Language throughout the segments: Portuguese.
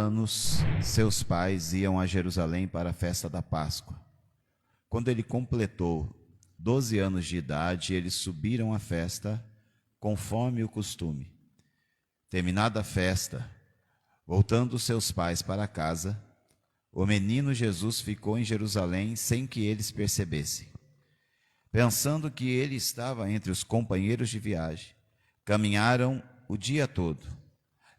anos, seus pais iam a Jerusalém para a festa da Páscoa. Quando ele completou 12 anos de idade, eles subiram à festa, conforme o costume. Terminada a festa, voltando seus pais para casa, o menino Jesus ficou em Jerusalém sem que eles percebessem. Pensando que ele estava entre os companheiros de viagem, caminharam o dia todo.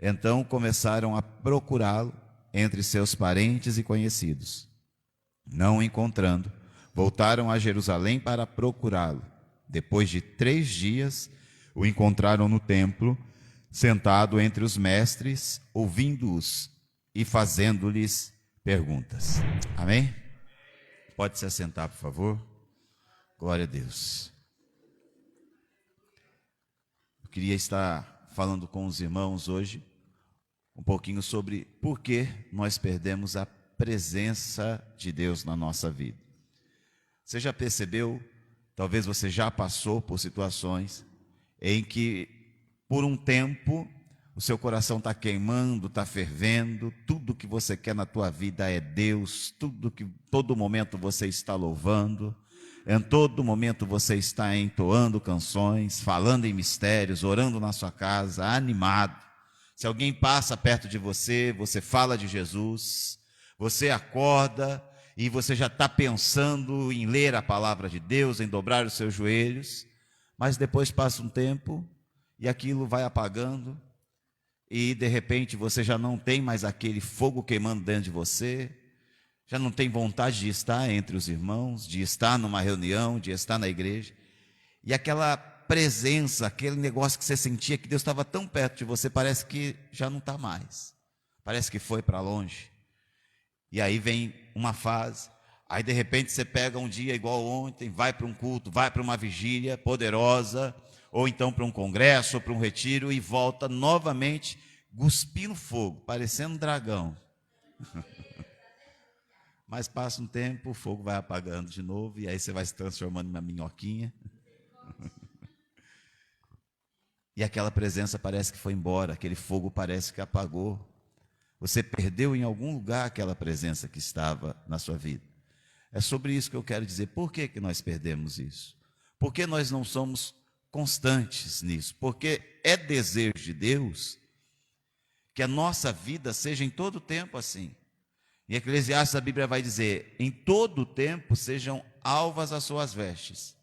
Então começaram a procurá-lo entre seus parentes e conhecidos. Não o encontrando, voltaram a Jerusalém para procurá-lo. Depois de 3 dias, o encontraram no templo, sentado entre os mestres, ouvindo-os e fazendo-lhes perguntas. Amém? Pode se assentar, por favor. Glória a Deus. Eu queria estar falando com os irmãos hoje um pouquinho sobre por que nós perdemos a presença de Deus na nossa vida. Você já percebeu, talvez você já passou por situações em que por um tempo o seu coração está queimando, está fervendo, tudo que você quer na tua vida é Deus, todo momento você está louvando, em todo momento você está entoando canções, falando em mistérios, orando na sua casa, animado. Se alguém passa perto de você, você fala de Jesus, você acorda e você já está pensando em ler a palavra de Deus, em dobrar os seus joelhos, mas depois passa um tempo e aquilo vai apagando e de repente você já não tem mais aquele fogo queimando dentro de você, já não tem vontade de estar entre os irmãos, de estar numa reunião, de estar na igreja. E aquela presença, aquele negócio que você sentia que Deus estava tão perto de você, parece que já não está mais. Parece que foi para longe. E aí vem uma fase, aí de repente você pega um dia igual ontem, vai para um culto, vai para uma vigília poderosa, ou então para um congresso, ou para um retiro, e volta novamente cuspindo fogo, parecendo um dragão. Mas passa um tempo, o fogo vai apagando de novo, e aí você vai se transformando em uma minhoquinha. E aquela presença parece que foi embora, aquele fogo parece que apagou. Você perdeu em algum lugar aquela presença que estava na sua vida. É sobre isso que eu quero dizer. Por que nós perdemos isso? Por que nós não somos constantes nisso? Porque é desejo de Deus que a nossa vida seja em todo tempo assim. Em Eclesiastes a Bíblia vai dizer: em todo tempo sejam alvas as suas vestes,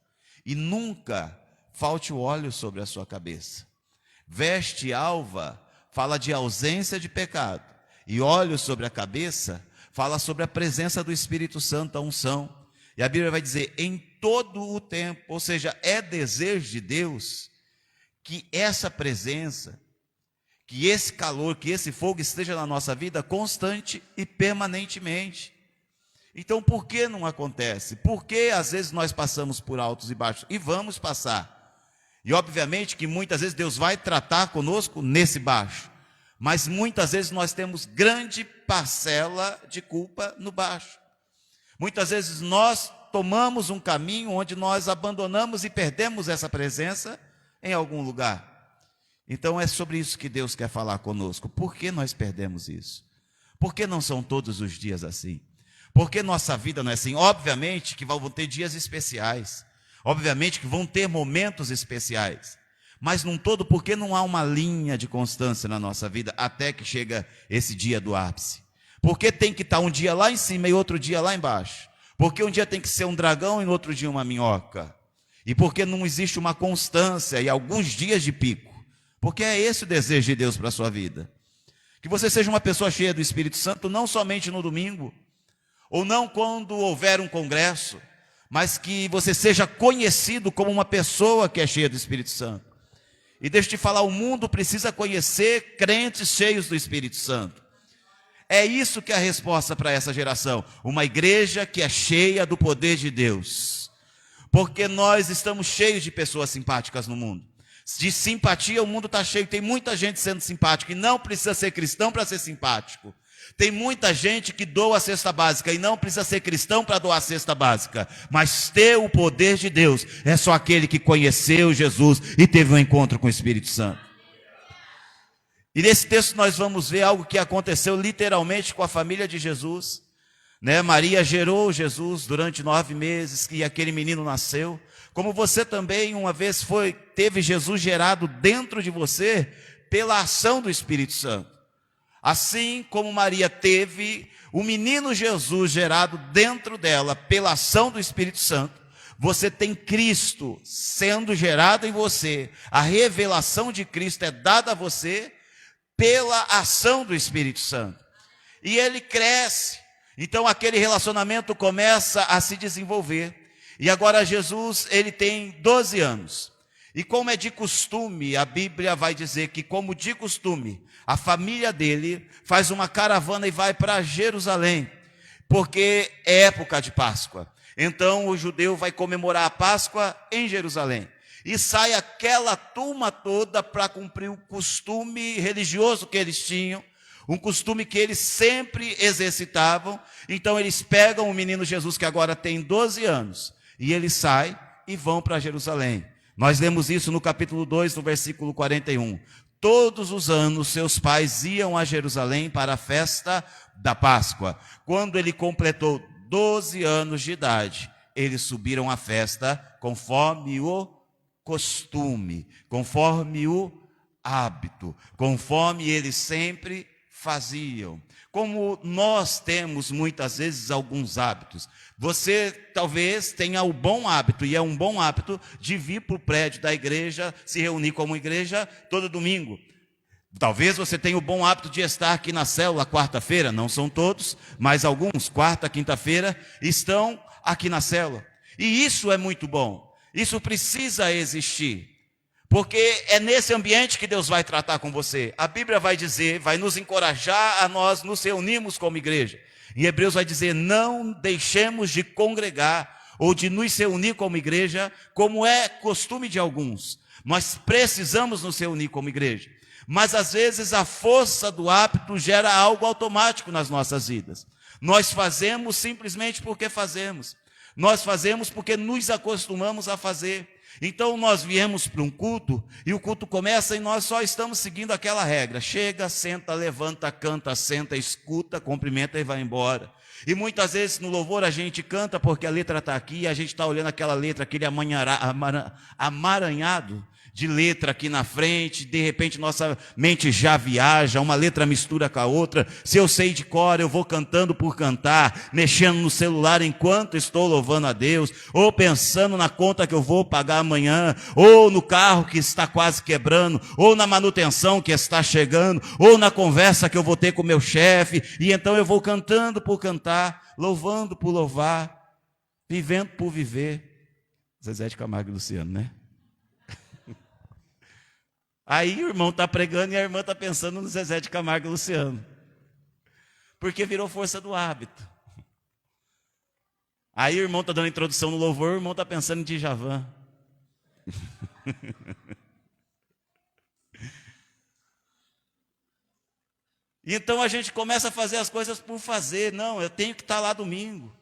e nunca falte o óleo sobre a sua cabeça. Veste alva fala de ausência de pecado, e óleo sobre a cabeça fala sobre a presença do Espírito Santo, a unção. E a Bíblia vai dizer: em todo o tempo, ou seja, é desejo de Deus que essa presença, que esse calor, que esse fogo esteja na nossa vida constante e permanentemente. Então, por que não acontece? Porque às vezes nós passamos por altos e baixos, e vamos passar. E obviamente que muitas vezes Deus vai tratar conosco nesse baixo, mas muitas vezes nós temos grande parcela de culpa no baixo. Muitas vezes nós tomamos um caminho onde nós abandonamos e perdemos essa presença em algum lugar. Então é sobre isso que Deus quer falar conosco. Por que nós perdemos isso? Por que não são todos os dias assim? Por que nossa vida não é assim? Obviamente que vão ter dias especiais. Obviamente que vão ter momentos especiais. Mas num todo, por que não há uma linha de constância na nossa vida até que chega esse dia do ápice? Por que tem que estar um dia lá em cima e outro dia lá embaixo? Por que um dia tem que ser um dragão e no outro dia uma minhoca? E por que não existe uma constância e alguns dias de pico? Porque é esse o desejo de Deus para a sua vida. Que você seja uma pessoa cheia do Espírito Santo, não somente no domingo, ou não quando houver um congresso, mas que você seja conhecido como uma pessoa que é cheia do Espírito Santo. E deixa eu te falar, o mundo precisa conhecer crentes cheios do Espírito Santo. É isso que é a resposta para essa geração. Uma igreja que é cheia do poder de Deus. Porque nós estamos cheios de pessoas simpáticas no mundo. De simpatia o mundo está cheio, tem muita gente sendo simpática e não precisa ser cristão para ser simpático. Tem muita gente que doa a cesta básica e não precisa ser cristão para doar a cesta básica. Mas ter o poder de Deus é só aquele que conheceu Jesus e teve um encontro com o Espírito Santo. E nesse texto nós vamos ver algo que aconteceu literalmente com a família de Jesus, né? Maria gerou Jesus durante 9 meses e aquele menino nasceu. Como você também uma vez teve Jesus gerado dentro de você pela ação do Espírito Santo. Assim como Maria teve o menino Jesus gerado dentro dela pela ação do Espírito Santo, você tem Cristo sendo gerado em você. A revelação de Cristo é dada a você pela ação do Espírito Santo. E ele cresce. Então aquele relacionamento começa a se desenvolver. E agora Jesus, ele tem 12 anos. E como é de costume, a Bíblia vai dizer que como de costume, a família dele faz uma caravana e vai para Jerusalém, porque é época de Páscoa. Então o judeu vai comemorar a Páscoa em Jerusalém. E sai aquela turma toda para cumprir o costume religioso que eles tinham, um costume que eles sempre exercitavam. Então eles pegam o menino Jesus, que agora tem 12 anos, e eles saem e vão para Jerusalém. Nós lemos isso no capítulo 2, no versículo 41. Todos os anos seus pais iam a Jerusalém para a festa da Páscoa. Quando ele completou 12 anos de idade, eles subiram à festa conforme o costume, conforme o hábito, conforme eles sempre faziam. Como nós temos muitas vezes alguns hábitos. Você talvez tenha o bom hábito, e é um bom hábito, de vir para o prédio da igreja, se reunir como igreja todo domingo. Talvez você tenha o bom hábito de estar aqui na célula quarta-feira, não são todos, mas alguns, quarta, quinta-feira, estão aqui na célula. E isso é muito bom, isso precisa existir, porque é nesse ambiente que Deus vai tratar com você. A Bíblia vai dizer, vai nos encorajar a nós nos reunirmos como igreja. Em Hebreus vai dizer, não deixemos de congregar ou de nos reunir como igreja, como é costume de alguns. Nós precisamos nos reunir como igreja. Mas às vezes a força do hábito gera algo automático nas nossas vidas. Nós fazemos simplesmente porque fazemos. Nós fazemos porque nos acostumamos a fazer. Então nós viemos para um culto, e o culto começa e nós só estamos seguindo aquela regra. Chega, senta, levanta, canta, senta, escuta, cumprimenta e vai embora. E muitas vezes no louvor a gente canta porque a letra está aqui, e a gente está olhando aquela letra, aquele amaranhado de letra aqui na frente, de repente nossa mente já viaja, uma letra mistura com a outra. Se eu sei de cor, eu vou cantando por cantar, mexendo no celular enquanto estou louvando a Deus, ou pensando na conta que eu vou pagar amanhã, ou no carro que está quase quebrando, ou na manutenção que está chegando, ou na conversa que eu vou ter com o meu chefe. E então eu vou cantando por cantar, louvando por louvar, vivendo por viver. Zezé de Camargo e Luciano, né? Aí o irmão está pregando e a irmã está pensando no Zezé de Camargo e Luciano, porque virou força do hábito. Aí o irmão está dando introdução no louvor, o irmão está pensando em Djavan. E então a gente começa a fazer as coisas por fazer. Não, eu tenho que estar lá domingo.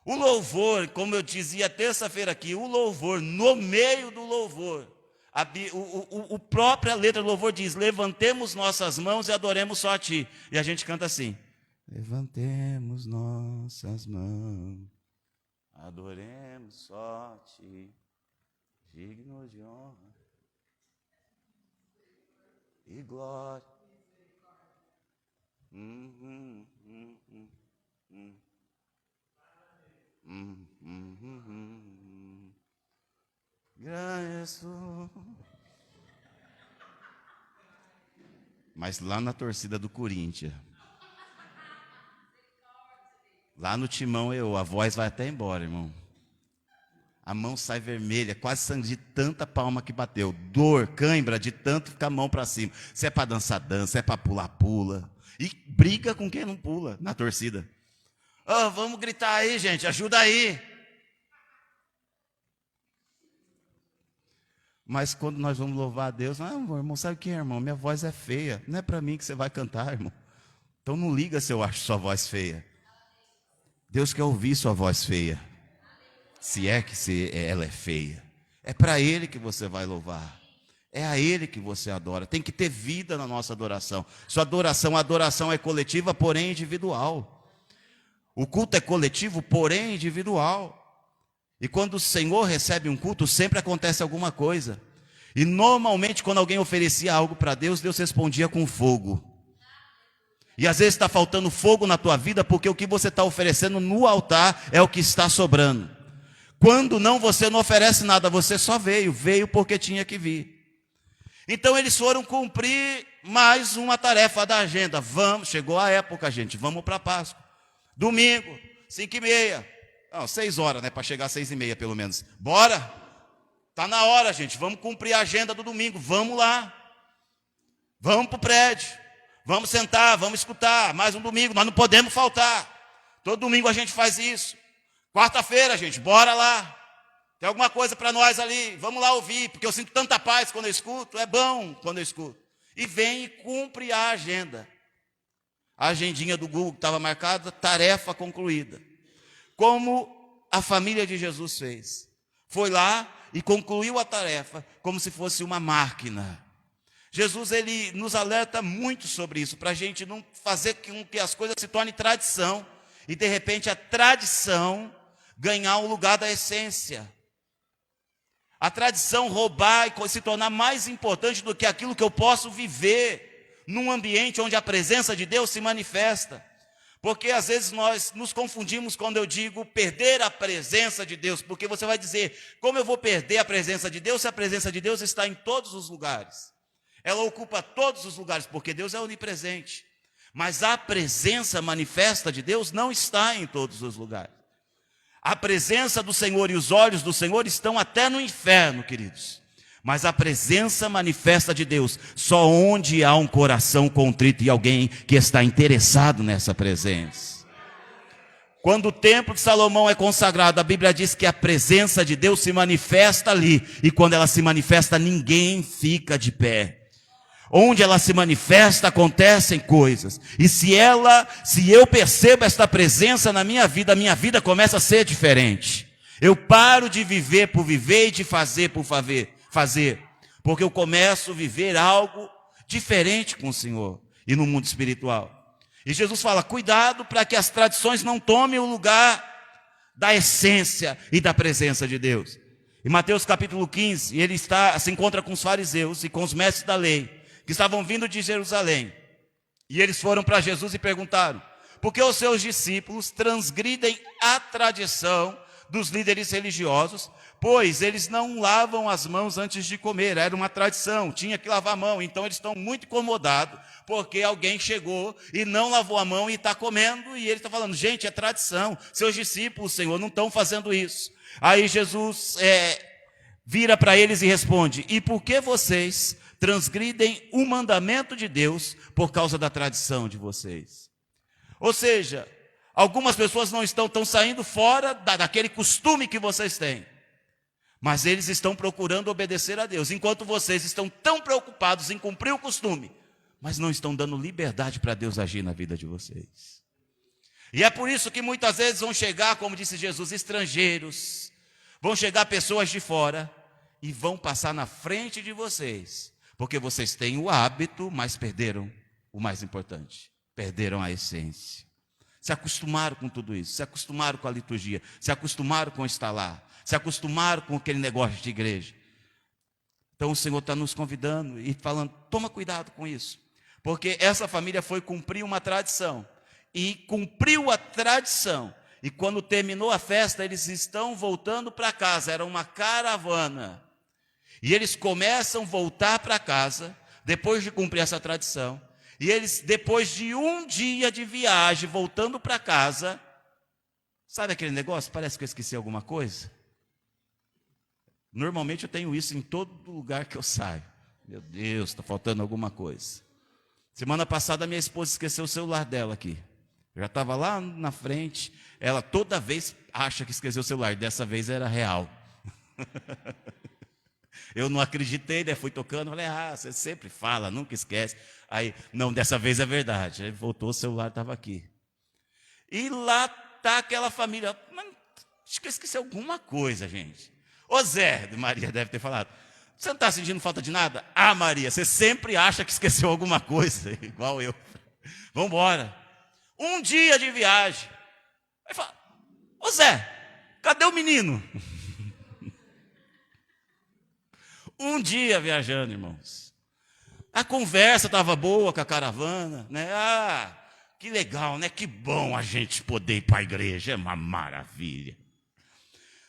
O louvor, como eu dizia terça-feira aqui, o louvor, no meio do louvor, a própria letra do louvor diz, levantemos nossas mãos e adoremos só a Ti. E a gente canta assim, levantemos nossas mãos, adoremos só a Ti, digno de honra e glória. Mas lá na torcida do Corinthians, lá no timão, a voz vai até embora, irmão. A mão sai vermelha, quase sangue de tanta palma que bateu. Dor, cãibra de tanto ficar a mão para cima. Se é para dançar, dança, se é para pular, pula. E briga com quem não pula na torcida. Oh, vamos gritar aí, gente, ajuda aí. Mas quando nós vamos louvar a Deus, irmão, sabe o que, irmão? Minha voz é feia. Não é para mim que você vai cantar, irmão. Então não liga se eu acho sua voz feia. Deus quer ouvir sua voz feia. Se é que ela é feia. É para Ele que você vai louvar. É a Ele que você adora. Tem que ter vida na nossa adoração. Sua adoração, a adoração é coletiva, porém individual. O culto é coletivo, porém individual. E quando o Senhor recebe um culto, sempre acontece alguma coisa. E normalmente quando alguém oferecia algo para Deus, Deus respondia com fogo. E às vezes está faltando fogo na tua vida, porque o que você está oferecendo no altar é o que está sobrando. Quando não, você não oferece nada, você só veio porque tinha que vir. Então eles foram cumprir mais uma tarefa da agenda. Chegou a época, gente, vamos para a Páscoa. Domingo, 5h30. Não, 6 horas, né? Para chegar às 6h30 pelo menos. Bora! Está na hora, gente. Vamos cumprir a agenda do domingo. Vamos lá. Vamos para o prédio. Vamos sentar, vamos escutar. Mais um domingo, nós não podemos faltar. Todo domingo a gente faz isso. Quarta-feira, gente, bora lá. Tem alguma coisa para nós ali. Vamos lá ouvir, porque eu sinto tanta paz quando eu escuto. É bom quando eu escuto. E vem e cumpre a agenda. A agendinha do Google estava marcada, tarefa concluída. Como a família de Jesus fez. Foi lá e concluiu a tarefa como se fosse uma máquina. Jesus, ele nos alerta muito sobre isso, para a gente não fazer com que as coisas se tornem tradição, e de repente a tradição ganhar o lugar da essência. A tradição roubar e se tornar mais importante do que aquilo que eu posso viver num ambiente onde a presença de Deus se manifesta. Porque às vezes nós nos confundimos quando eu digo perder a presença de Deus, porque você vai dizer, como eu vou perder a presença de Deus se a presença de Deus está em todos os lugares? Ela ocupa todos os lugares, porque Deus é onipresente. Mas a presença manifesta de Deus não está em todos os lugares. A presença do Senhor e os olhos do Senhor estão até no inferno, queridos. Mas a presença manifesta de Deus só onde há um coração contrito e alguém que está interessado nessa presença. Quando o templo de Salomão é consagrado, a Bíblia diz que a presença de Deus se manifesta ali. E quando ela se manifesta, ninguém fica de pé. Onde ela se manifesta, acontecem coisas. E se eu percebo esta presença na minha vida começa a ser diferente. Eu paro de viver por viver e de fazer por fazer. Porque eu começo a viver algo diferente com o Senhor e no mundo espiritual. E Jesus fala, cuidado para que as tradições não tomem o lugar da essência e da presença de Deus. Em Mateus capítulo 15, ele se encontra com os fariseus e com os mestres da lei, que estavam vindo de Jerusalém. E eles foram para Jesus e perguntaram, por que os seus discípulos transgridem a tradição dos líderes religiosos? Pois eles não lavam as mãos antes de comer, era uma tradição, tinha que lavar a mão. Então eles estão muito incomodados, porque alguém chegou e não lavou a mão e está comendo, e ele está falando, gente, é tradição, seus discípulos, Senhor, não estão fazendo isso. Aí Jesus vira para eles e responde, e por que vocês transgridem o mandamento de Deus por causa da tradição de vocês? Ou seja, algumas pessoas não estão saindo fora daquele costume que vocês têm, mas eles estão procurando obedecer a Deus, enquanto vocês estão tão preocupados em cumprir o costume, mas não estão dando liberdade para Deus agir na vida de vocês. E é por isso que muitas vezes vão chegar, como disse Jesus, estrangeiros, vão chegar pessoas de fora e vão passar na frente de vocês, porque vocês têm o hábito, mas perderam o mais importante, perderam a essência. Se acostumaram com tudo isso, se acostumaram com a liturgia, se acostumaram com estar lá, se acostumaram com aquele negócio de igreja. Então o Senhor está nos convidando e falando, toma cuidado com isso, porque essa família foi cumprir uma tradição, e cumpriu a tradição, e quando terminou a festa, eles estão voltando para casa, era uma caravana, e eles começam a voltar para casa, depois de cumprir essa tradição, e eles, depois de um dia de viagem, voltando para casa, sabe aquele negócio? Parece que eu esqueci alguma coisa. Normalmente eu tenho isso em todo lugar que eu saio. Meu Deus, está faltando alguma coisa. Semana passada minha esposa esqueceu o celular dela aqui. Eu já estava lá na frente, ela toda vez acha que esqueceu o celular, dessa vez era real. Eu não acreditei, né? Fui tocando, falei, você sempre fala, nunca esquece. Aí, não, dessa vez é verdade. Aí voltou, o celular estava aqui. E lá está aquela família, mas acho que eu esqueci alguma coisa, gente. Ô Zé, Maria deve ter falado, Você não está sentindo falta de nada? Ah, Maria, você sempre acha que esqueceu alguma coisa, igual eu. Vamos embora. Um dia de viagem. Aí fala, ô Zé, cadê o menino? Um dia viajando, irmãos. A conversa estava boa com a caravana, né? Ah, que legal, né? Que bom a gente poder ir para a igreja, é uma maravilha.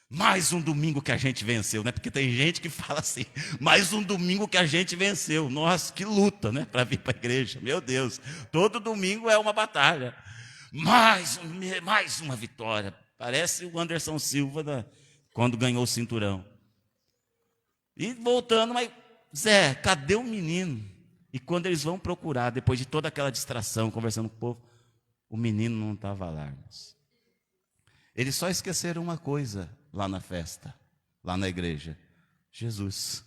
Mais um domingo que a gente venceu, né? Porque tem gente que fala assim, mais um domingo que a gente venceu. Nossa, que luta, né? Para vir para a igreja, meu Deus. Todo domingo é uma batalha. Mais uma vitória. Parece o Anderson Silva quando ganhou o cinturão. E voltando, mas Zé, cadê o menino? E quando eles vão procurar, depois de toda aquela distração, conversando com o povo, o menino não estava lá, irmãos. Eles só esqueceram uma coisa lá na festa, lá na igreja: Jesus.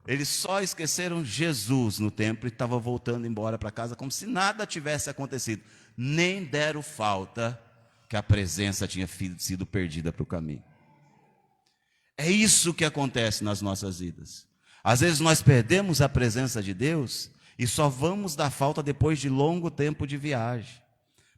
Eles só esqueceram Jesus no templo e estavam voltando embora para casa como se nada tivesse acontecido. Nem deram falta que a presença tinha sido perdida para o caminho. É isso que acontece nas nossas vidas. Às vezes nós perdemos a presença de Deus e só vamos dar falta depois de longo tempo de viagem.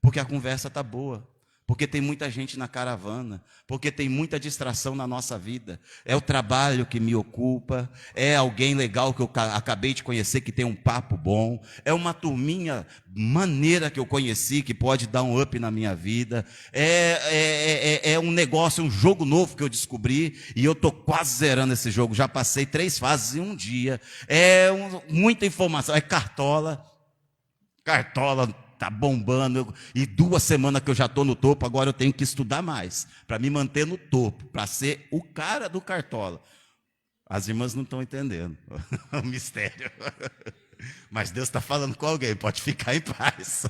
Porque a conversa está boa. Porque tem muita gente na caravana, porque tem muita distração na nossa vida. É o trabalho que me ocupa, é alguém legal que eu acabei de conhecer que tem um papo bom, é uma turminha maneira que eu conheci que pode dar um up na minha vida, é um negócio, um jogo novo que eu descobri e eu estou quase zerando esse jogo, já passei 3 fases em um dia, muita informação, é cartola, está bombando, e 2 semanas que eu já estou no topo, agora eu tenho que estudar mais, para me manter no topo, para ser o cara do cartola. As irmãs não estão entendendo o mistério, mas Deus está falando com alguém, pode ficar em paz.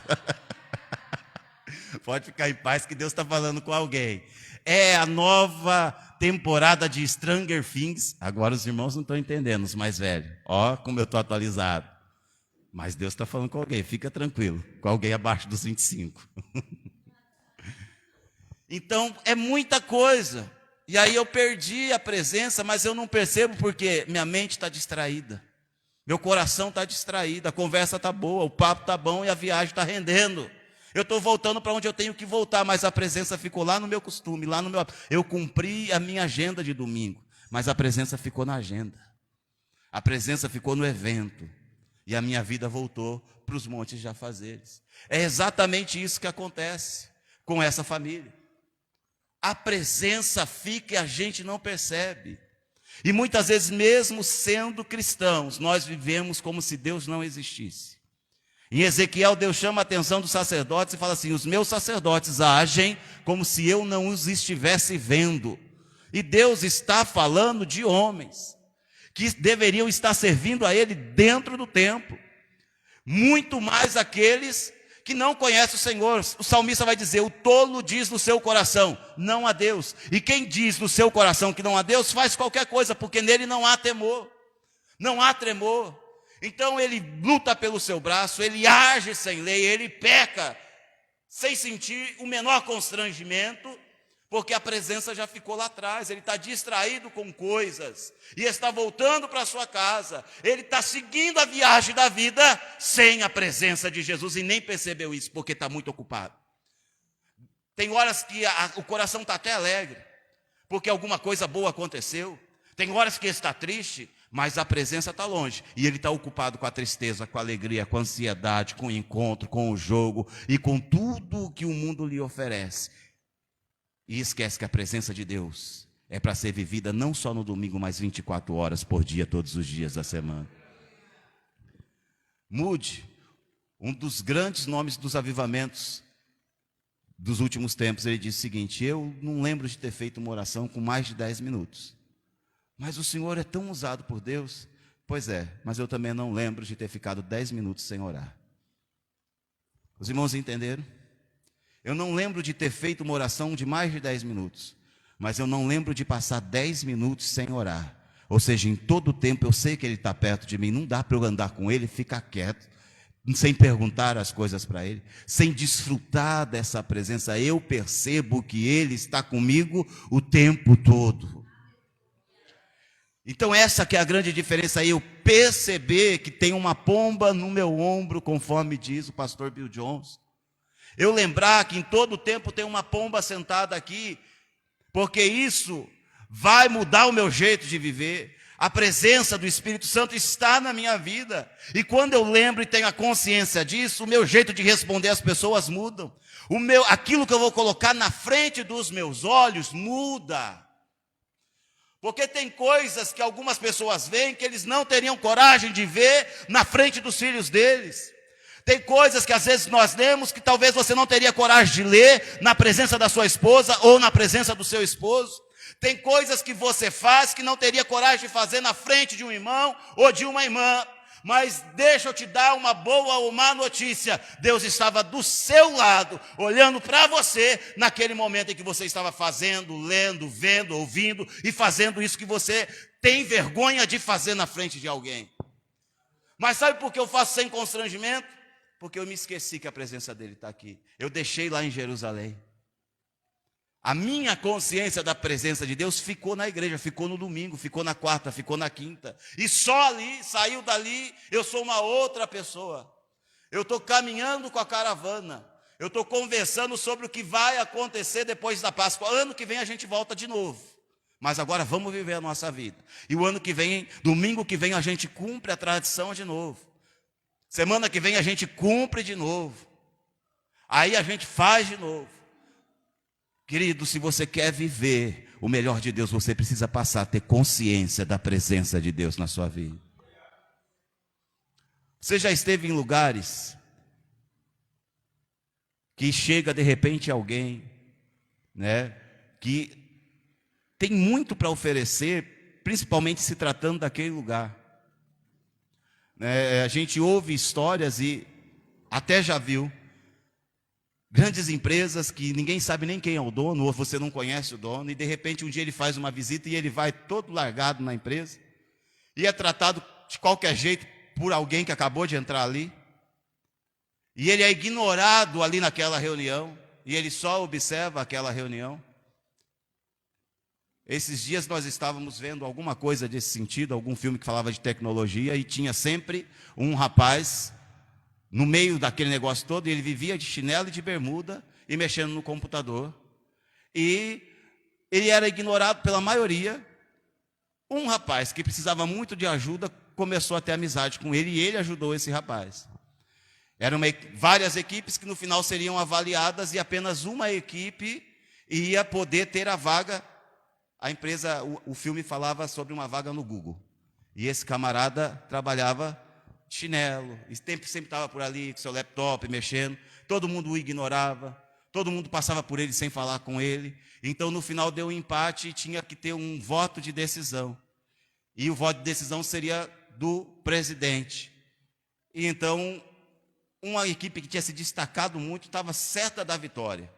Pode ficar em paz que Deus está falando com alguém. É a nova temporada de Stranger Things, agora os irmãos não estão entendendo, os mais velhos, ó como eu estou atualizado. Mas Deus está falando com alguém, fica tranquilo, com alguém abaixo dos 25. Então, é muita coisa. E aí eu perdi a presença, mas eu não percebo porque minha mente está distraída. Meu coração está distraído, a conversa está boa, o papo está bom e a viagem está rendendo. Eu estou voltando para onde eu tenho que voltar, mas a presença ficou lá no meu costume, lá no meu... Eu cumpri a minha agenda de domingo, mas a presença ficou na agenda. A presença ficou no evento. E a minha vida voltou para os montes de afazeres. É exatamente isso que acontece com essa família. A presença fica e a gente não percebe. E muitas vezes, mesmo sendo cristãos, nós vivemos como se Deus não existisse. Em Ezequiel, Deus chama a atenção dos sacerdotes e fala assim: os meus sacerdotes agem como se eu não os estivesse vendo. E Deus está falando de homens que deveriam estar servindo a Ele dentro do templo, muito mais aqueles que não conhecem o Senhor. O salmista vai dizer: o tolo diz no seu coração, não há Deus. E quem diz no seu coração que não há Deus, faz qualquer coisa, porque nele não há temor, não há tremor. Então ele luta pelo seu braço, ele age sem lei, ele peca, sem sentir o menor constrangimento, porque a presença já ficou lá atrás. Ele está distraído com coisas e está voltando para sua casa. Ele está seguindo a viagem da vida sem a presença de Jesus e nem percebeu isso, porque está muito ocupado. Tem horas que o coração está até alegre, porque alguma coisa boa aconteceu. Tem horas que ele está triste, mas a presença está longe. E ele está ocupado com a tristeza, com a alegria, com a ansiedade, com o encontro, com o jogo e com tudo o que o mundo lhe oferece. E esquece que a presença de Deus é para ser vivida não só no domingo, mas 24 horas por dia, todos os dias da semana. Moody, um dos grandes nomes dos avivamentos dos últimos tempos, ele disse o seguinte: eu não lembro de ter feito uma oração com mais de 10 minutos. Mas o Senhor é tão usado por Deus. Pois é, mas eu também não lembro de ter ficado 10 minutos sem orar. Os irmãos entenderam? Eu não lembro de ter feito uma oração de mais de 10 minutos, mas eu não lembro de passar 10 minutos sem orar. Ou seja, em todo o tempo eu sei que Ele está perto de mim, não dá para eu andar com Ele e ficar quieto, sem perguntar as coisas para Ele, sem desfrutar dessa presença. Eu percebo que Ele está comigo o tempo todo. Então essa que é a grande diferença aí, eu perceber que tem uma pomba no meu ombro, conforme diz o pastor Bill Jones. Eu lembrar que em todo tempo tem uma pomba sentada aqui, porque isso vai mudar o meu jeito de viver. A presença do Espírito Santo está na minha vida. E quando eu lembro e tenho a consciência disso, o meu jeito de responder às pessoas muda. Aquilo que eu vou colocar na frente dos meus olhos muda. Porque tem coisas que algumas pessoas veem que eles não teriam coragem de ver na frente dos filhos deles. Tem coisas que às vezes nós lemos que talvez você não teria coragem de ler na presença da sua esposa ou na presença do seu esposo. Tem coisas que você faz que não teria coragem de fazer na frente de um irmão ou de uma irmã. Mas deixa eu te dar uma boa ou má notícia. Deus estava do seu lado, olhando para você, naquele momento em que você estava fazendo, lendo, vendo, ouvindo e fazendo isso que você tem vergonha de fazer na frente de alguém. Mas sabe por que eu faço sem constrangimento? Porque eu me esqueci que a presença dele está aqui. Eu deixei lá em Jerusalém. A minha consciência da presença de Deus ficou na igreja, ficou no domingo, ficou na quarta, ficou na quinta. E só ali, saiu dali, eu sou uma outra pessoa. Eu estou caminhando com a caravana. Eu estou conversando sobre o que vai acontecer depois da Páscoa. Ano que vem a gente volta de novo. Mas agora vamos viver a nossa vida. E o ano que vem, domingo que vem, a gente cumpre a tradição de novo. Semana que vem a gente cumpre de novo. Aí a gente faz de novo. Querido, se você quer viver o melhor de Deus, você precisa passar a ter consciência da presença de Deus na sua vida. Você já esteve em lugares que chega de repente alguém, né, que tem muito para oferecer, principalmente se tratando daquele lugar. A gente ouve histórias e até já viu grandes empresas que ninguém sabe nem quem é o dono, ou você não conhece o dono, e de repente um dia ele faz uma visita e ele vai todo largado na empresa, e é tratado de qualquer jeito por alguém que acabou de entrar ali, e ele é ignorado ali naquela reunião, e ele só observa aquela reunião. Esses dias nós estávamos vendo alguma coisa desse sentido, algum filme que falava de tecnologia, e tinha sempre um rapaz no meio daquele negócio todo, ele vivia de chinelo e de bermuda e mexendo no computador. E ele era ignorado pela maioria. Um rapaz que precisava muito de ajuda começou a ter amizade com ele e ele ajudou esse rapaz. Eram várias equipes que no final seriam avaliadas e apenas uma equipe ia poder ter a vaga. A empresa, o filme falava sobre uma vaga no Google. E esse camarada trabalhava chinelo, e sempre estava por ali com seu laptop mexendo, todo mundo o ignorava, todo mundo passava por ele sem falar com ele. Então no final deu um empate e tinha que ter um voto de decisão, e o voto de decisão seria do presidente. E então uma equipe que tinha se destacado muito estava certa da vitória,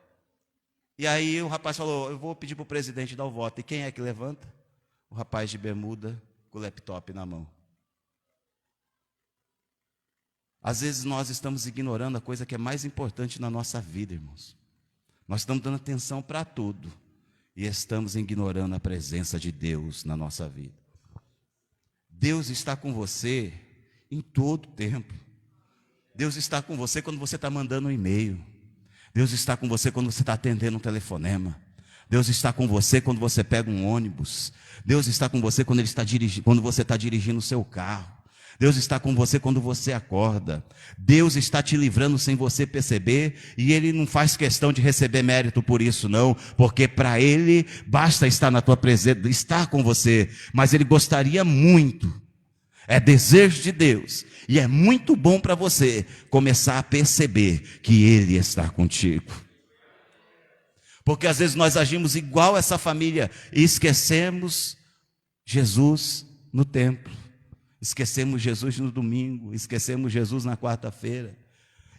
e aí o rapaz falou: eu vou pedir para o presidente dar o voto. E quem é que levanta? O rapaz de bermuda com o laptop na mão. Às vezes nós estamos ignorando a coisa que é mais importante na nossa vida, irmãos. Nós estamos dando atenção para tudo e estamos ignorando a presença de Deus na nossa vida. Deus está com você em todo tempo. Deus está com você quando você está mandando um e-mail. Deus está com você quando você está atendendo um telefonema. Deus está com você quando você pega um ônibus. Deus está com você quando você está dirigindo o seu carro. Deus está com você quando você acorda. Deus está te livrando sem você perceber, e Ele não faz questão de receber mérito por isso não, porque para Ele basta estar na tua presença, estar com você, mas Ele gostaria muito, é desejo de Deus, e é muito bom para você começar a perceber que Ele está contigo. Porque às vezes nós agimos igual essa família e esquecemos Jesus no templo. Esquecemos Jesus no domingo, esquecemos Jesus na quarta-feira,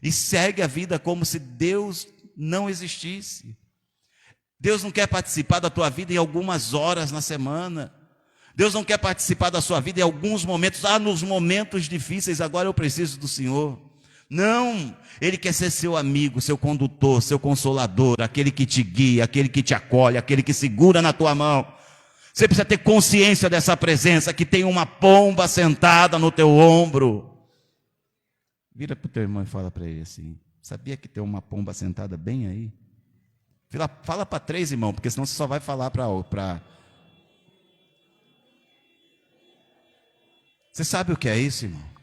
e segue a vida como se Deus não existisse. Deus não quer participar da tua vida em algumas horas na semana. Deus não quer participar da sua vida em alguns momentos. Nos momentos difíceis, agora eu preciso do Senhor. Não, Ele quer ser seu amigo, seu condutor, seu consolador, aquele que te guia, aquele que te acolhe, aquele que segura na tua mão. Você precisa ter consciência dessa presença, que tem uma pomba sentada no teu ombro. Vira para o teu irmão e fala para ele assim: sabia que tem uma pomba sentada bem aí? Fala para 3, irmão, porque senão você só vai falar para... Você sabe o que é isso, irmão?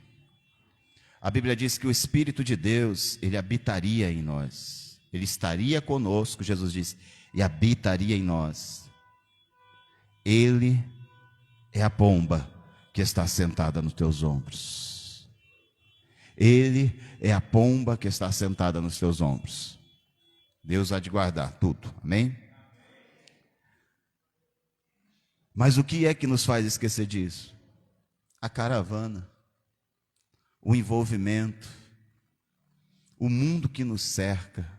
A Bíblia diz que o Espírito de Deus, ele habitaria em nós. Ele estaria conosco, Jesus disse, e habitaria em nós. Ele é a pomba que está sentada nos teus ombros. Ele é a pomba que está sentada nos teus ombros. Deus há de guardar tudo, amém? Mas o que é que nos faz esquecer disso? A caravana, o envolvimento, o mundo que nos cerca,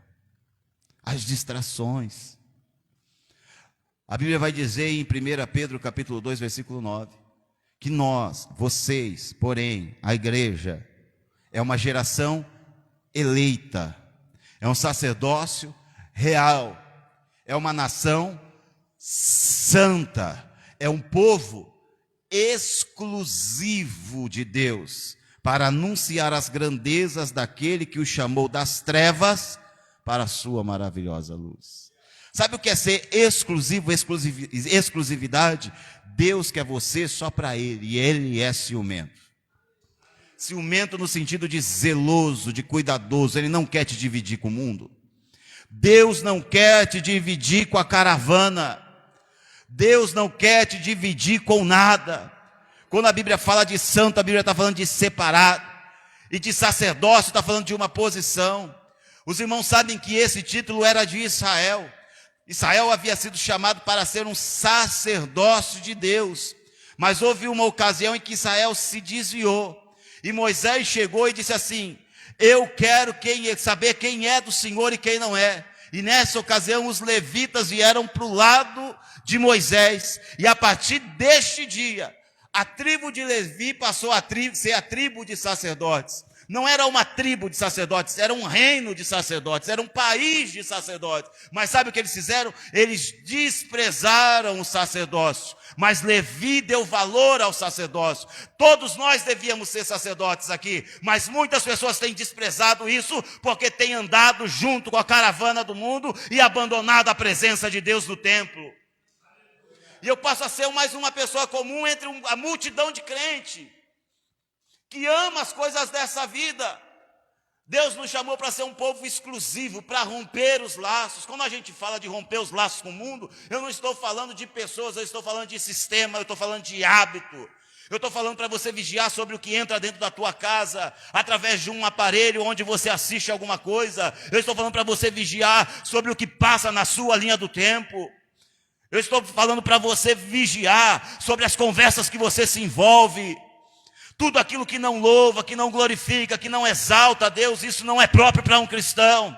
as distrações. A Bíblia vai dizer em 1 Pedro capítulo 2, versículo 9, que nós, vocês, porém, a igreja, é uma geração eleita, é um sacerdócio real, é uma nação santa, é um povo exclusivo de Deus, para anunciar as grandezas daquele que o chamou das trevas para a sua maravilhosa luz. Sabe o que é ser exclusivo, exclusividade? Deus quer você só para Ele, e Ele é ciumento. Ciumento no sentido de zeloso, de cuidadoso. Ele não quer te dividir com o mundo. Deus não quer te dividir com a caravana. Deus não quer te dividir com nada. Quando a Bíblia fala de santo, a Bíblia está falando de separado. E de sacerdócio está falando de uma posição. Os irmãos sabem que esse título era de Israel. Israel havia sido chamado para ser um sacerdócio de Deus. Mas houve uma ocasião em que Israel se desviou. E Moisés chegou e disse assim: eu quero saber quem é do Senhor e quem não é. E nessa ocasião os levitas vieram para o lado de Moisés. E a partir deste dia, a tribo de Levi passou a ser a tribo de sacerdotes. Não era uma tribo de sacerdotes, era um reino de sacerdotes, era um país de sacerdotes. Mas sabe o que eles fizeram? Eles desprezaram o sacerdócio. Mas Levi deu valor ao sacerdócio. Todos nós devíamos ser sacerdotes aqui, mas muitas pessoas têm desprezado isso, porque têm andado junto com a caravana do mundo e abandonado a presença de Deus no templo. E eu passo a ser mais uma pessoa comum entre a multidão de crente, que ama as coisas dessa vida. Deus nos chamou para ser um povo exclusivo, para romper os laços. Quando a gente fala de romper os laços com o mundo, eu não estou falando de pessoas, eu estou falando de sistema, eu estou falando de hábito. Eu estou falando para você vigiar sobre o que entra dentro da tua casa, através de um aparelho onde você assiste alguma coisa. Eu estou falando para você vigiar sobre o que passa na sua linha do tempo. Eu estou falando para você vigiar sobre as conversas que você se envolve. Tudo aquilo que não louva, que não glorifica, que não exalta a Deus, isso não é próprio para um cristão.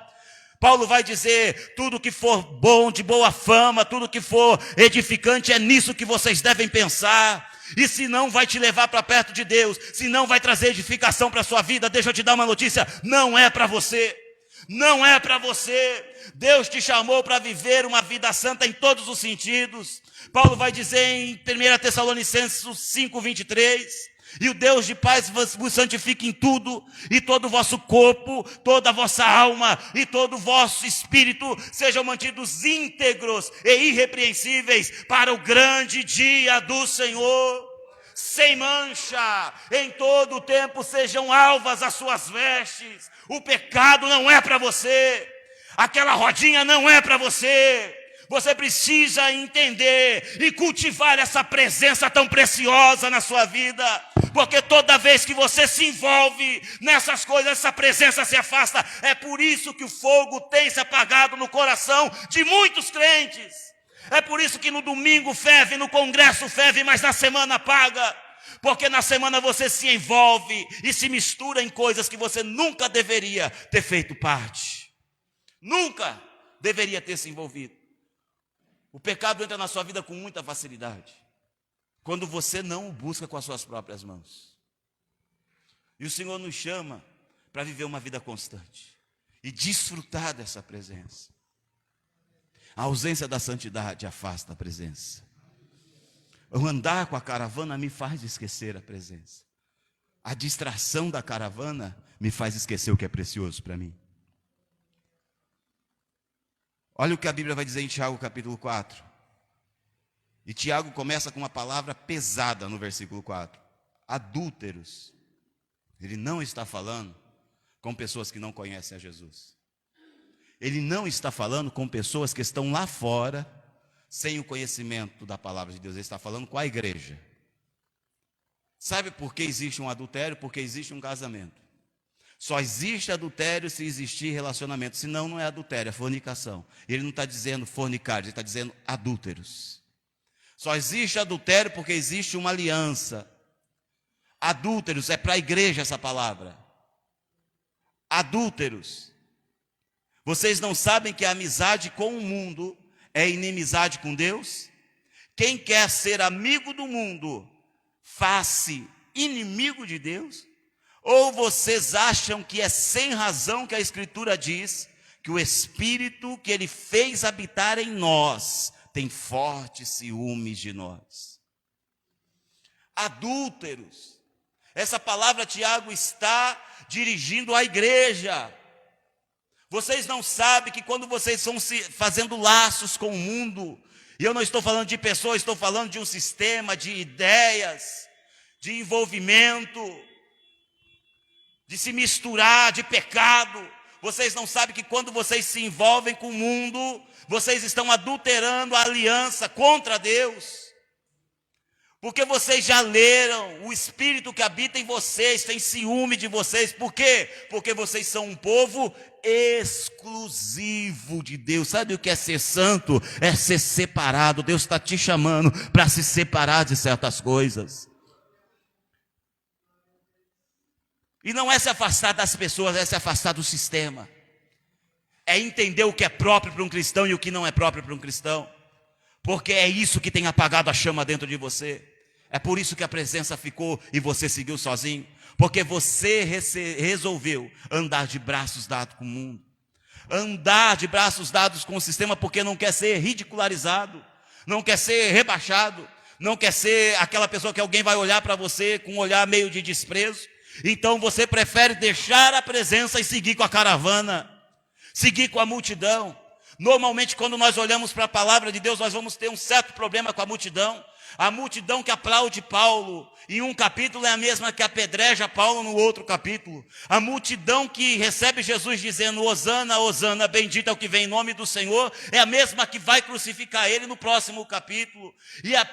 Paulo vai dizer: tudo que for bom, de boa fama, tudo que for edificante, é nisso que vocês devem pensar. E se não vai te levar para perto de Deus, se não vai trazer edificação para a sua vida, deixa eu te dar uma notícia: não é para você. Não é para você. Deus te chamou para viver uma vida santa em todos os sentidos. Paulo vai dizer em 1 Tessalonicenses 5:23: e o Deus de paz vos santifique em tudo, e todo o vosso corpo, toda a vossa alma e todo o vosso espírito sejam mantidos íntegros e irrepreensíveis para o grande dia do Senhor. Sem mancha, em todo o tempo sejam alvas as suas vestes. O pecado não é para você, aquela rodinha não é para você. Você precisa entender e cultivar essa presença tão preciosa na sua vida, porque toda vez que você se envolve nessas coisas, essa presença se afasta. É por isso que o fogo tem se apagado no coração de muitos crentes. É por isso que no domingo ferve, no congresso ferve, mas na semana apaga. Porque na semana você se envolve e se mistura em coisas que você nunca deveria ter feito parte. Nunca deveria ter se envolvido. O pecado entra na sua vida com muita facilidade, quando você não o busca com as suas próprias mãos. E o Senhor nos chama para viver uma vida constante e desfrutar dessa presença. A ausência da santidade afasta a presença. O andar com a caravana me faz esquecer a presença. A distração da caravana me faz esquecer o que é precioso para mim. Olha o que a Bíblia vai dizer em Tiago capítulo 4. E Tiago começa com uma palavra pesada no versículo 4. Adúlteros. Ele não está falando com pessoas que não conhecem a Jesus. Ele não está falando com pessoas que estão lá fora, sem o conhecimento da palavra de Deus. Ele está falando com a igreja. Sabe por que existe um adultério? Porque existe um casamento. Só existe adultério se existir relacionamento. Senão não é adultério, é fornicação. Ele não está dizendo fornicar, ele está dizendo adúlteros. Só existe adultério porque existe uma aliança. Adúlteros, é para a igreja essa palavra. Adúlteros. Vocês não sabem que a amizade com o mundo é inimizade com Deus? Quem quer ser amigo do mundo, faz-se inimigo de Deus? Ou vocês acham que é sem razão que a Escritura diz que o Espírito que Ele fez habitar em nós tem fortes ciúmes de nós? Adúlteros. Essa palavra Tiago está dirigindo à igreja. Vocês não sabem que quando vocês estão fazendo laços com o mundo, e eu não estou falando de pessoas, estou falando de um sistema, de ideias, de envolvimento, de se misturar, de pecado. Vocês não sabem que quando vocês se envolvem com o mundo, vocês estão adulterando a aliança contra Deus. Porque vocês já leram, o Espírito que habita em vocês tem ciúme de vocês. Por quê? Porque vocês são um povo exclusivo de Deus. Sabe o que é ser santo? É ser separado. Deus está te chamando para se separar de certas coisas. E não é se afastar das pessoas, é se afastar do sistema. É entender o que é próprio para um cristão e o que não é próprio para um cristão. Porque é isso que tem apagado a chama dentro de você. É por isso que a presença ficou e você seguiu sozinho. Porque você resolveu andar de braços dados com o mundo. Andar de braços dados com o sistema porque não quer ser ridicularizado. Não quer ser rebaixado. Não quer ser aquela pessoa que alguém vai olhar para você com um olhar meio de desprezo. Então você prefere deixar a presença e seguir com a caravana. Seguir com a multidão. Normalmente quando nós olhamos para a palavra de Deus, nós vamos ter um certo problema com a multidão. A multidão que aplaude Paulo em um capítulo é a mesma que apedreja Paulo no outro capítulo. A multidão que recebe Jesus dizendo Hosana, Hosana, bendito é o que vem em nome do Senhor, é a mesma que vai crucificar ele no próximo capítulo.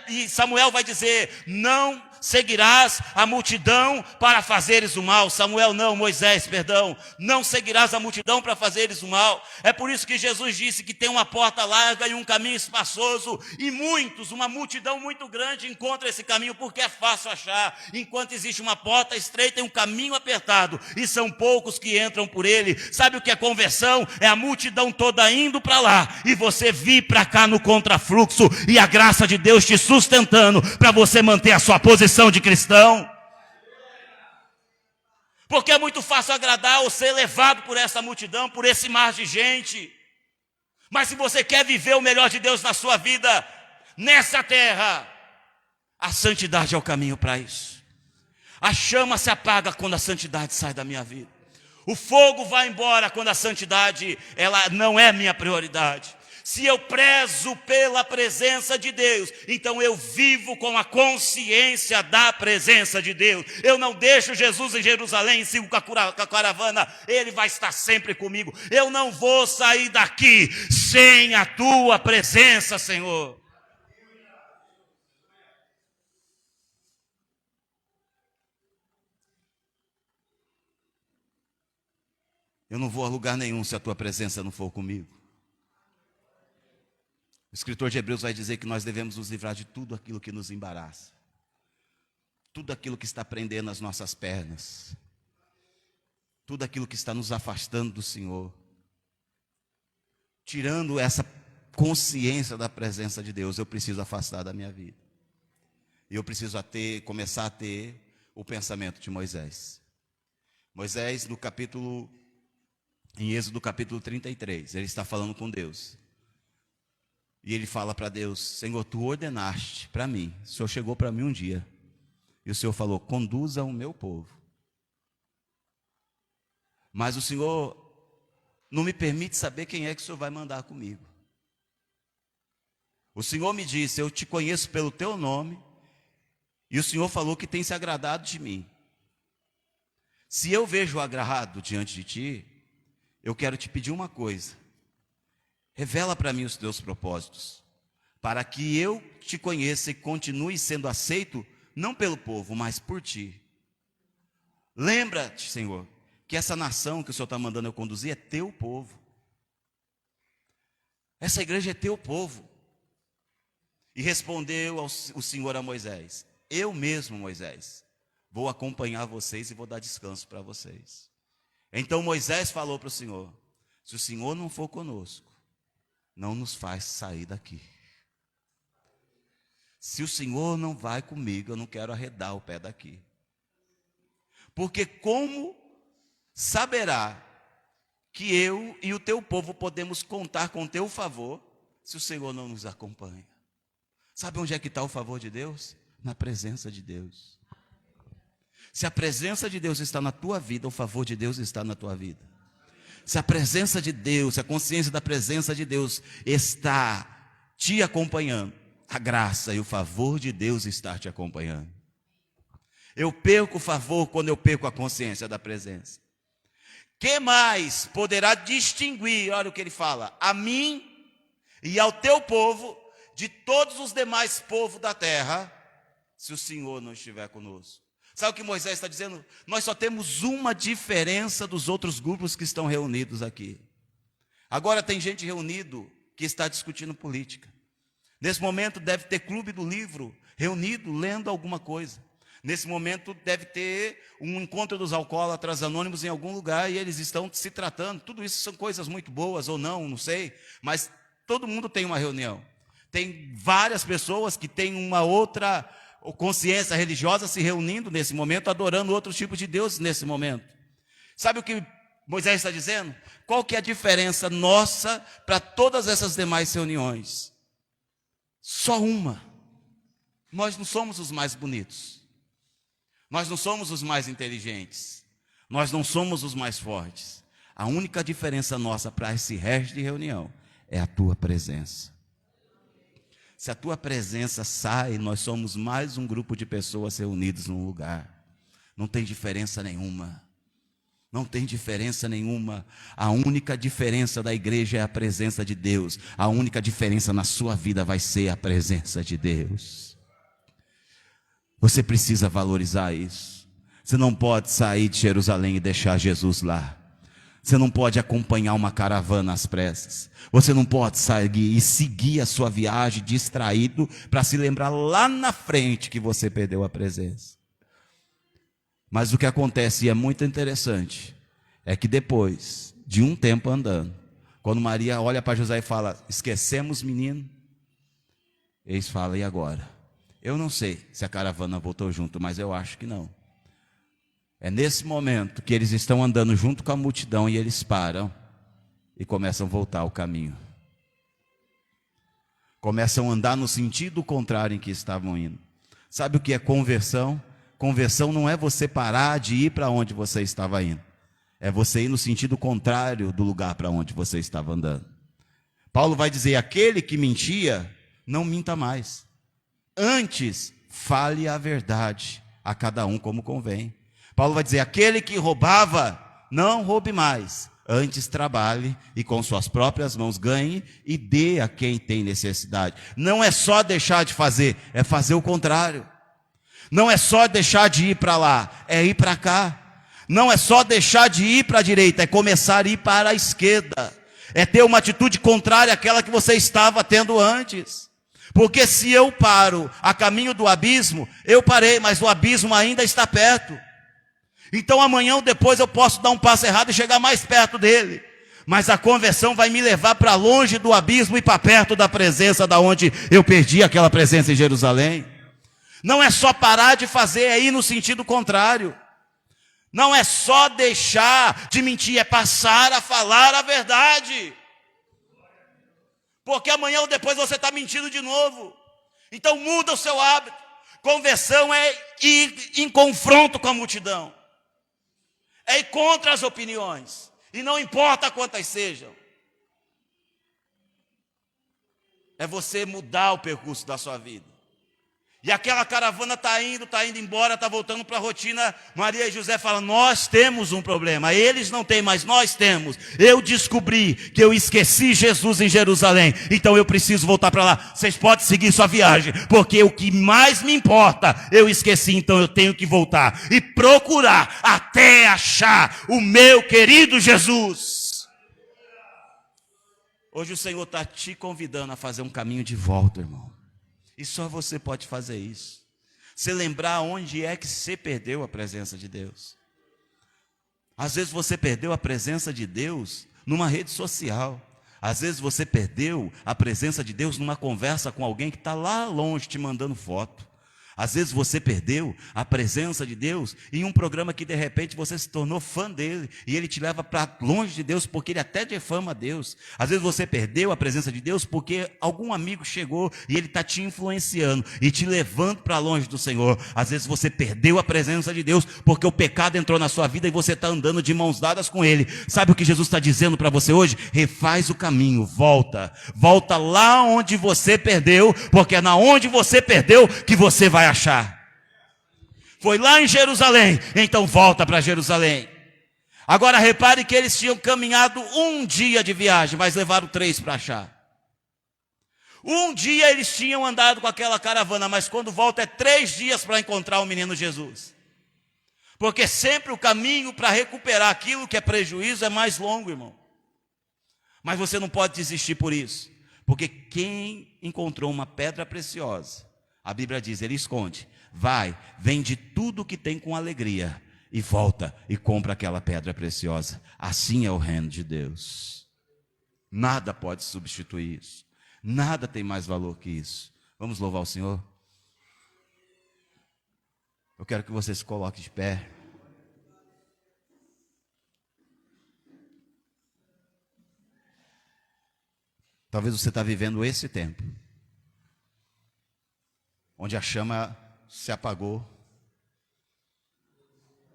E Samuel vai dizer, não seguirás a multidão para fazeres o mal. Samuel não, Moisés, perdão. Não seguirás a multidão para fazeres o mal. É por isso que Jesus disse que tem uma porta larga e um caminho espaçoso. E muitos, uma multidão muito grande encontra esse caminho porque é fácil achar. Enquanto existe uma porta estreita e um caminho apertado. E são poucos que entram por ele. Sabe o que é conversão? É a multidão toda indo para lá. E você vir para cá no contrafluxo. E a graça de Deus te sustentando para você manter a sua posição de cristão. Porque é muito fácil agradar ou ser levado por essa multidão, por esse mar de gente. Mas se você quer viver o melhor de Deus na sua vida, nessa terra, a santidade é o caminho para isso. A chama se apaga quando a santidade sai da minha vida. O fogo vai embora quando a santidade, ela não é minha prioridade. Se eu prezo pela presença de Deus, então eu vivo com a consciência da presença de Deus. Eu não deixo Jesus em Jerusalém e sigo com a caravana. Ele vai estar sempre comigo. Eu não vou sair daqui sem a tua presença, Senhor. Eu não vou a lugar nenhum se a tua presença não for comigo. O escritor de Hebreus vai dizer que nós devemos nos livrar de tudo aquilo que nos embaraça. Tudo aquilo que está prendendo as nossas pernas. Tudo aquilo que está nos afastando do Senhor. Tirando essa consciência da presença de Deus, eu preciso afastar da minha vida. E eu preciso começar a ter o pensamento de Moisés. Moisés, em Êxodo capítulo 33, ele está falando com Deus. E ele fala para Deus: Senhor, tu ordenaste para mim, o Senhor chegou para mim um dia, e o Senhor falou: conduza o meu povo. Mas o Senhor não me permite saber quem é que o Senhor vai mandar comigo. O Senhor me disse: eu te conheço pelo teu nome, e o Senhor falou que tem se agradado de mim. Se eu vejo o agrado diante de ti, eu quero te pedir uma coisa: revela para mim os teus propósitos, para que eu te conheça e continue sendo aceito, não pelo povo, mas por ti. Lembra-te, Senhor, que essa nação que o Senhor está mandando eu conduzir é teu povo. Essa igreja é teu povo. E respondeu o Senhor a Moisés: eu mesmo, Moisés, vou acompanhar vocês e vou dar descanso para vocês. Então Moisés falou para o Senhor: se o Senhor não for conosco, não nos faz sair daqui. Se o Senhor não vai comigo, eu não quero arredar o pé daqui. Porque como saberá que eu e o teu povo podemos contar com teu favor, se o Senhor não nos acompanha? Sabe onde é que está o favor de Deus? Na presença de Deus. Se a presença de Deus está na tua vida, o favor de Deus está na tua vida. Se a presença de Deus, se a consciência da presença de Deus está te acompanhando, a graça e o favor de Deus está te acompanhando. Eu perco o favor quando eu perco a consciência da presença. Que mais poderá distinguir, olha o que ele fala, a mim e ao teu povo de todos os demais povos da terra, se o Senhor não estiver conosco? Sabe o que Moisés está dizendo? Nós só temos uma diferença dos outros grupos que estão reunidos aqui. Agora tem gente reunido que está discutindo política. Nesse momento deve ter clube do livro reunido lendo alguma coisa. Nesse momento deve ter um encontro dos alcoólatras anônimos em algum lugar e eles estão se tratando. Tudo isso são coisas muito boas ou não sei, mas todo mundo tem uma reunião. Tem várias pessoas que têm uma outra consciência religiosa se reunindo nesse momento, adorando outros tipos de deuses nesse momento. Sabe o que Moisés está dizendo? Qual que é a diferença nossa para todas essas demais reuniões? Só uma. Nós não somos os mais bonitos. Nós não somos os mais inteligentes. Nós não somos os mais fortes. A única diferença nossa para esse resto de reunião é a tua presença. Se a tua presença sai, nós somos mais um grupo de pessoas reunidas num lugar. Não tem diferença nenhuma. Não tem diferença nenhuma. A única diferença da igreja é a presença de Deus. A única diferença na sua vida vai ser a presença de Deus. Você precisa valorizar isso. Você não pode sair de Jerusalém e deixar Jesus lá. Você não pode acompanhar uma caravana às pressas. Você não pode sair e seguir a sua viagem distraído para se lembrar lá na frente que você perdeu a presença. Mas o que acontece, e é muito interessante, é que depois de um tempo andando, quando Maria olha para José e fala: esquecemos menino, eles falam: e agora? Eu não sei se a caravana voltou junto, mas eu acho que não. É nesse momento que eles estão andando junto com a multidão e eles param e começam a voltar ao caminho. Começam a andar no sentido contrário em que estavam indo. Sabe o que é conversão? Conversão não é você parar de ir para onde você estava indo. É você ir no sentido contrário do lugar para onde você estava andando. Paulo vai dizer: aquele que mentia, não minta mais. Antes, fale a verdade a cada um como convém. Paulo vai dizer: aquele que roubava, não roube mais. Antes trabalhe e com suas próprias mãos ganhe e dê a quem tem necessidade. Não é só deixar de fazer, é fazer o contrário. Não é só deixar de ir para lá, é ir para cá. Não é só deixar de ir para a direita, é começar a ir para a esquerda. É ter uma atitude contrária àquela que você estava tendo antes. Porque se eu paro a caminho do abismo, eu parei, mas o abismo ainda está perto. Então amanhã ou depois eu posso dar um passo errado e chegar mais perto dele. Mas a conversão vai me levar para longe do abismo e para perto da presença da onde eu perdi aquela presença em Jerusalém. Não é só parar de fazer, é ir no sentido contrário. Não é só deixar de mentir, é passar a falar a verdade. porque amanhã ou depois você está mentindo de novo. Então muda o seu hábito. Conversão é ir em confronto com a multidão, é ir contra as opiniões, e não importa quantas sejam. É você mudar o percurso da sua vida. E aquela caravana está indo embora, está voltando para a rotina. Maria e José falam: nós temos um problema. Eles não têm, mas nós temos. Eu descobri que eu esqueci Jesus em Jerusalém, então eu preciso voltar para lá. Vocês podem seguir sua viagem, porque o que mais me importa eu esqueci, então eu tenho que voltar e procurar até achar o meu querido Jesus. Hoje o Senhor está te convidando a fazer um caminho de volta, irmão. E só você pode fazer isso. Você lembrar onde é que você perdeu a presença de Deus. Às vezes você perdeu a presença de Deus numa rede social. Às vezes você perdeu a presença de Deus numa conversa com alguém que está lá longe te mandando foto. Às vezes você perdeu a presença de Deus em um programa que de repente você se tornou fã dele e ele te leva para longe de Deus porque ele até difama Deus. Às vezes você perdeu a presença de Deus porque algum amigo chegou e ele está te influenciando e te levando para longe do Senhor. Às vezes você perdeu a presença de Deus porque o pecado entrou na sua vida e você está andando de mãos dadas com ele. Sabe o que Jesus está dizendo para você hoje? Refaz o caminho, volta lá onde você perdeu, porque é na onde você perdeu que você vai achar. Foi lá em Jerusalém, então volta para Jerusalém. Agora repare que eles tinham caminhado um dia de viagem, mas levaram 3 para achar. Um dia eles tinham andado com aquela caravana, mas quando volta é 3 dias para encontrar o menino Jesus. Porque sempre o caminho para recuperar aquilo que é prejuízo é mais longo, irmão. Mas você não pode desistir por isso, porque quem encontrou uma pedra preciosa, a Bíblia diz, ele esconde. Vai, vende tudo que tem com alegria e volta e compra aquela pedra preciosa. Assim é o reino de Deus. Nada pode substituir isso. Nada tem mais valor que isso. Vamos louvar o Senhor? Eu quero que você se coloque de pé. Talvez você está vivendo esse tempo onde a chama se apagou,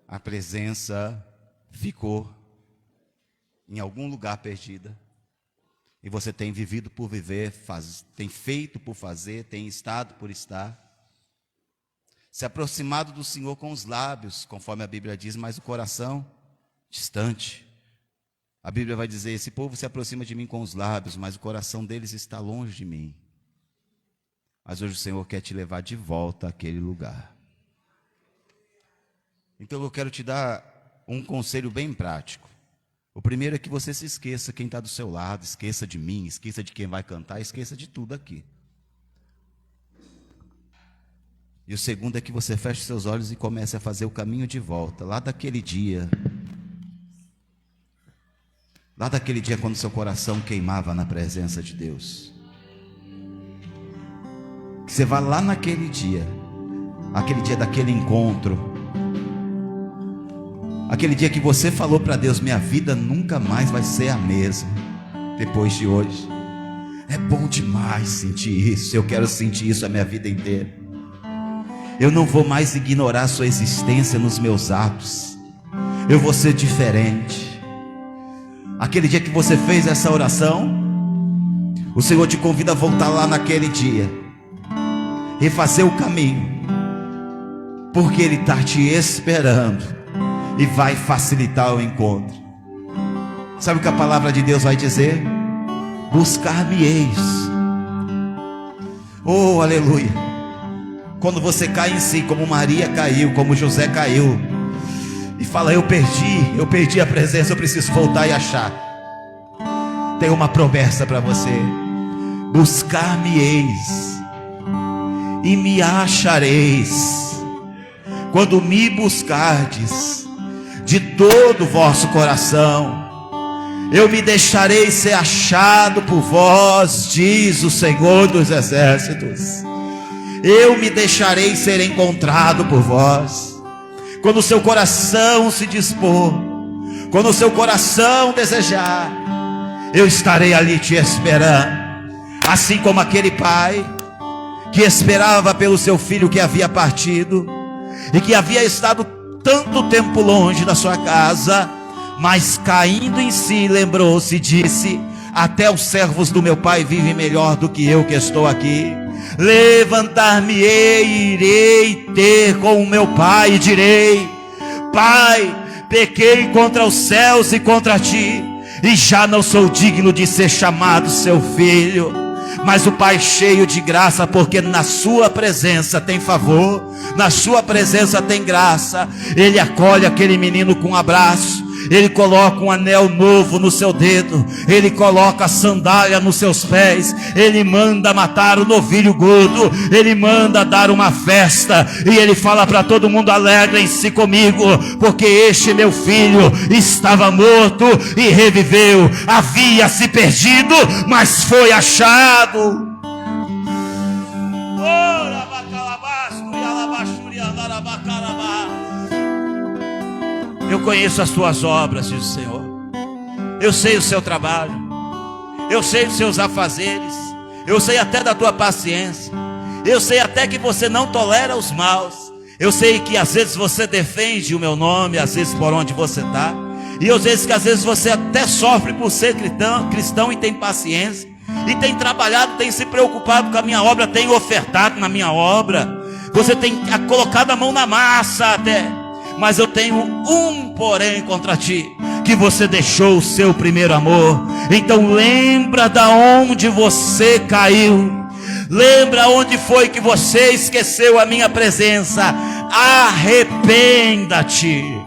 a presença ficou em algum lugar perdida, e você tem vivido por viver, tem feito por fazer, tem estado por estar, se aproximado do Senhor com os lábios, conforme a Bíblia diz, mas o coração distante. A Bíblia vai dizer, esse povo se aproxima de mim com os lábios, mas o coração deles está longe de mim. Mas hoje o Senhor quer te levar de volta àquele lugar. Então eu quero te dar um conselho bem prático. O primeiro é que você se esqueça quem está do seu lado, esqueça de mim, esqueça de quem vai cantar, esqueça de tudo aqui. E o segundo é que você feche seus olhos e comece a fazer o caminho de volta, lá daquele dia quando seu coração queimava na presença de Deus. Que você vá lá naquele dia daquele encontro, aquele dia que você falou para Deus, minha vida nunca mais vai ser a mesma depois de hoje. É bom demais sentir isso, eu quero sentir isso a minha vida inteira. Eu não vou mais ignorar a sua existência nos meus atos, eu vou ser diferente. Aquele dia que você fez essa oração, o Senhor te convida a voltar lá naquele dia e fazer o caminho, porque Ele está te esperando e vai facilitar o encontro. Sabe o que a palavra de Deus vai dizer? Buscar-me-eis. Oh, aleluia. Quando você cai em si, como Maria caiu, como José caiu, e fala, eu perdi a presença, eu preciso voltar e achar. Tem uma promessa para você: buscar-me-eis e me achareis, quando me buscardes de todo o vosso coração. Eu me deixarei ser achado por vós, diz o Senhor dos exércitos. Eu me deixarei ser encontrado por vós. Quando o seu coração se dispor, quando o seu coração desejar, eu estarei ali te esperando. Assim como aquele pai que esperava pelo seu filho que havia partido e que havia estado tanto tempo longe da sua casa, mas caindo em si, lembrou-se e disse: até os servos do meu pai vivem melhor do que eu que estou aqui. Levantar-me-ei e irei ter com o meu pai e direi: Pai, pequei contra os céus e contra ti, e já não sou digno de ser chamado seu filho. Mas o pai, cheio de graça, porque na sua presença tem favor, na sua presença tem graça, ele acolhe aquele menino com um abraço. Ele coloca um anel novo no seu dedo, ele coloca a sandália nos seus pés, ele manda matar o novilho gordo, ele manda dar uma festa, e ele fala para todo mundo: alegrem-se comigo, porque este meu filho estava morto e reviveu, havia se perdido, mas foi achado. Eu conheço as tuas obras, diz o Senhor. Eu sei o seu trabalho, eu sei os seus afazeres, eu sei até da tua paciência, eu sei até que você não tolera os maus, eu sei que às vezes você defende o meu nome, às vezes por onde você está, e eu sei que às vezes você até sofre por ser cristão e tem paciência, e tem trabalhado, tem se preocupado com a minha obra, tem ofertado na minha obra, você tem colocado a mão na massa até. Mas eu tenho um porém contra ti, que você deixou o seu primeiro amor. Então lembra da onde você caiu, lembra onde foi que você esqueceu a minha presença. Arrependa-te.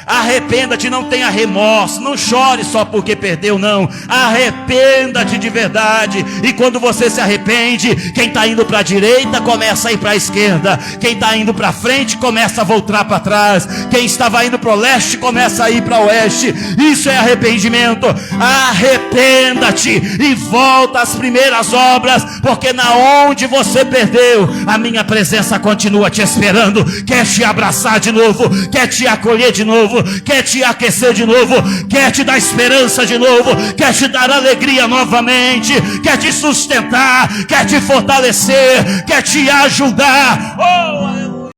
Arrependa-te, não tenha remorso, não chore só porque perdeu, não. Arrependa-te de verdade. E quando você se arrepende, quem está indo para a direita começa a ir para a esquerda, quem está indo para frente começa a voltar para trás, quem estava indo para o leste começa a ir para o oeste. Isso é arrependimento. Arrependa-te e volta às primeiras obras, porque na onde você perdeu, a minha presença continua te esperando, quer te abraçar de novo, quer te acolher de novo, quer te aquecer de novo, quer te dar esperança de novo, quer te dar alegria novamente, quer te sustentar, quer te fortalecer, quer te ajudar. Oh,